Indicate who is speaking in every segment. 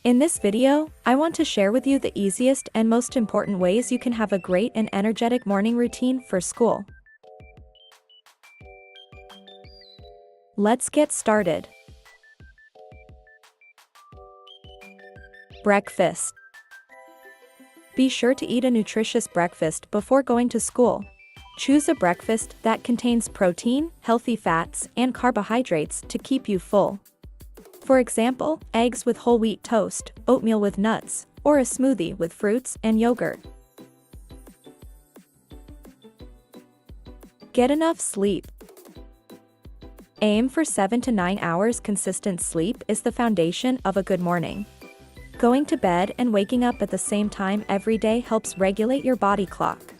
Speaker 1: In this video, I want to share with you the easiest and most important ways you can have a great and energetic morning routine for school. Let's get started. Breakfast. Be sure to eat a nutritious breakfast before going to school. Choose a breakfast that contains protein, healthy fats, and carbohydrates to keep you full. For example, eggs with whole wheat toast, oatmeal with nuts, or a smoothie with fruits and yogurt. Get enough sleep. Aim for 7 to 9 hours. Consistent sleep is the foundation of a good morning. Going to bed and waking up at the same time every day helps regulate your body clock.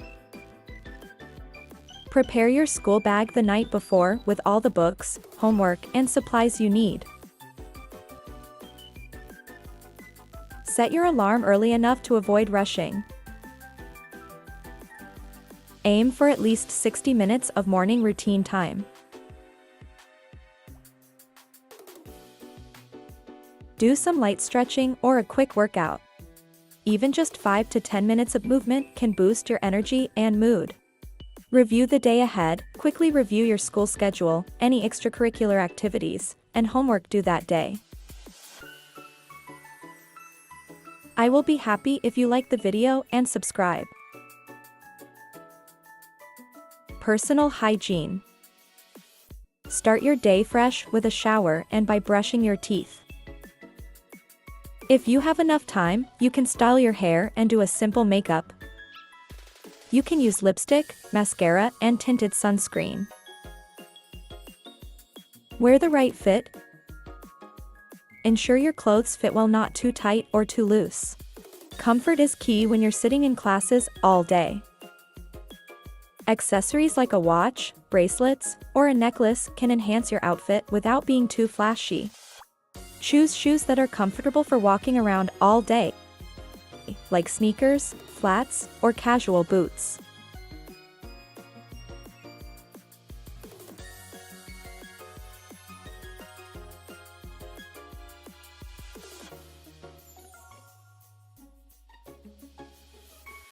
Speaker 1: Prepare your school bag the night before with all the books, homework, and supplies you need. Set your alarm early enough to avoid rushing. Aim for at least 60 minutes of morning routine time. Do some light stretching or a quick workout. Even just 5 to 10 minutes of movement can boost your energy and mood. Review the day ahead. Quickly review your school schedule, any extracurricular activities, and homework due that day. I will be happy if you like the video and subscribe. Personal hygiene. Start your day fresh with a shower and by brushing your teeth. If you have enough time, you can style your hair and do a simple makeup. You can use lipstick, mascara, and tinted sunscreen. Wear the right fit. Ensure your clothes fit well, not too tight or too loose. Comfort is key when you're sitting in classes all day. Accessories like a watch, bracelets, or a necklace can enhance your outfit without being too flashy. Choose shoes that are comfortable for walking around all day, like sneakers, flats, or casual boots.